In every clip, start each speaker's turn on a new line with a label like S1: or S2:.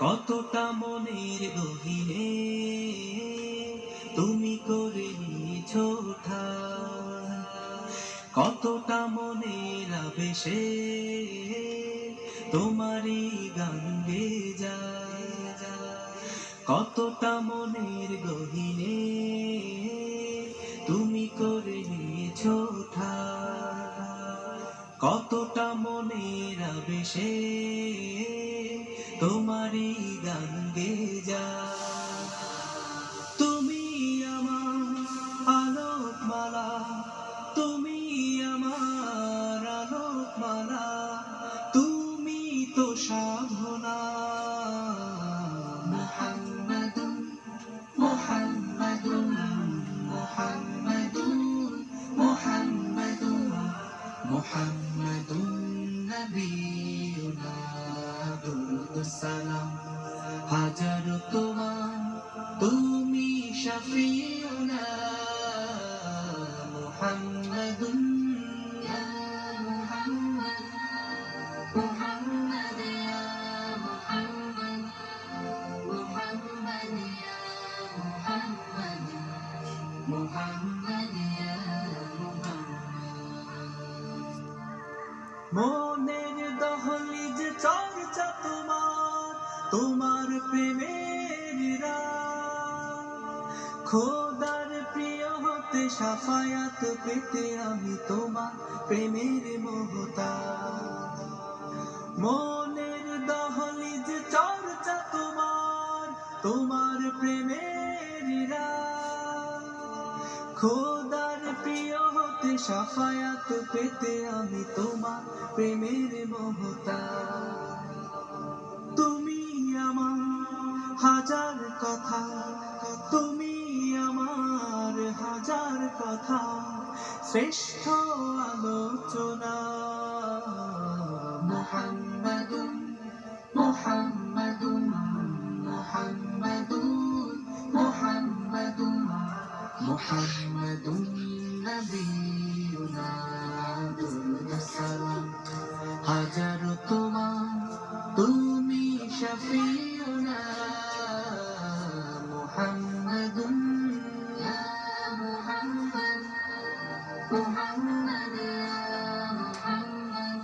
S1: কতটা মনের গহীনে তুমি করে নিয়েছো ঠাই, কতটা মনের আবেশে তোমারই গান গেয়ে যায়, কতটা মনের গহীনে তুমি করে নিয়েছো ঠাই, কতটা মনের আবেশে তোমারই গান গেয়ে যায়। তুমি আমার আলোকমালা, তুমি আমার আলোকমালা, তুমি তো সাধনা। মুহাম্মাদুন মুহাম্মাদুন মুহাম্মাদুন মুহাম্মাদুন মুহাম্মাদুন নবিয়ুনা দুরুদুস সালাম হাজারো তোমার, তুমি শাফিউনা। মুহাম্মাদুন ইয়া মুহাম্মাদ, মুহাম্মাদ ইয়া মুহাম্মাদ, মুহাম্মাদ ইয়া মুহাম্মাদ, মুহাম্মাদ ইয়া মুহাম্মাদ। মনের দহলিজ চর্চা তোমার, তোমার প্রেমের রাত, খোদার প্রিয় হতে শাফায়াত পেতে আমি তোমার প্রেমের মোহতাজ। মনের দহলিজ চর্চা তোমার, তোমার প্রেমের রাত, খোদার প্রিয় হতে শাফায়াত পেতে আমি তোমার প্রেমের মোহতাজ। তুমি আমার হাজার কথা, তুমি আমার হাজার কথা, শ্রেষ্ঠ আলোচনা। মুহাম্মাদুন মুহাম্মাদুন মুহাম্মাদুন মুহাম্মাদুন মুহাম্মাদুন নবিয়ুনা দুরুদুস সালাম হাজারো তোমার, তুমি শাফিউনা। মুহাম্মাদুন ইয়া মুহাম্মাদ, মুহাম্মাদ ইয়া মুহাম্মাদ,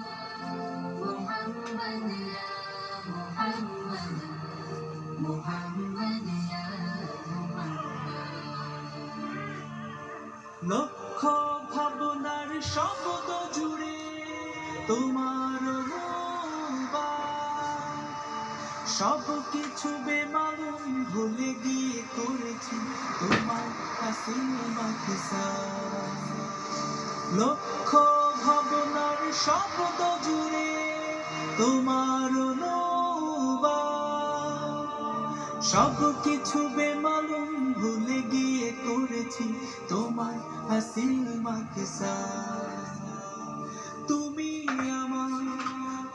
S1: মুহাম্মাদ ইয়া মুহাম্মাদ, মুহাম্মাদ ইয়া মুহাম্মাদ। লক্ষ ভাবনার শব্দ জুড়ে তোমার অনুবাদ, সব কিছু বেমালুম ভুলে গিয়ে করেছি তোমার হাসিনা কিসাস। লক্ষ ভাবনার শব্দ জুড়ে তোমার অনুবাদ, সব কিছু বেমালুম ভুলে গিয়ে করেছি তোমার হাসিনা কিসাস। তুমি আমার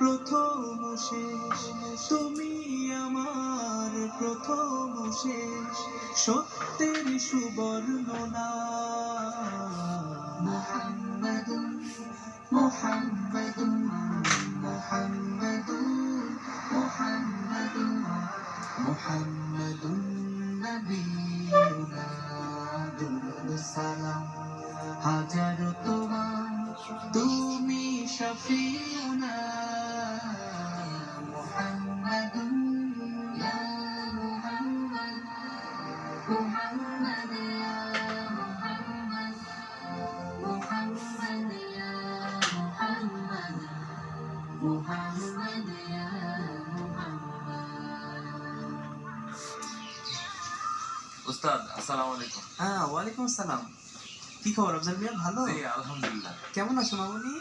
S1: প্রথম শেষ, তুমি আমার প্রথম শেষ, সত্যের সুবর্ণনা। মুহাম্মাদুন মুহাম্মাদুন মুহাম্মাদুন মুহাম্মাদুন মুহাম্মাদুন নবিয়ুনা দুরুদুস সালাম হাজারো তোমার, তুমি শাফিউনা। মুহাম্মাদুন ইয়া মুহাম্মাদ, মুহাম্মাদ ইয়া মুহাম্মাদ, মুহাম্মাদ ইয়া মুহাম্মাদ, মুহাম্মাদ ইয়া মুহাম্মাদ।
S2: উস্তাদ আসসালামু আলাইকুম।
S1: হ্যাঁ, ওয়ালাইকুম আসসালাম। কি খবর আফজাল মিয়া? ভালো?
S2: জি আলহামদুলিল্লাহ।
S1: কেমন আছো মামুনি?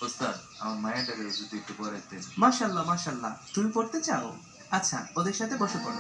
S2: উস্তাদ আমার মায়েরটাকে যদি একটু পড়াইতেন।
S1: মাশাআল্লাহ মাশাআল্লাহ। তুমি পড়তে চাও? আচ্ছা, ওদের সাথে বসে পড়ো।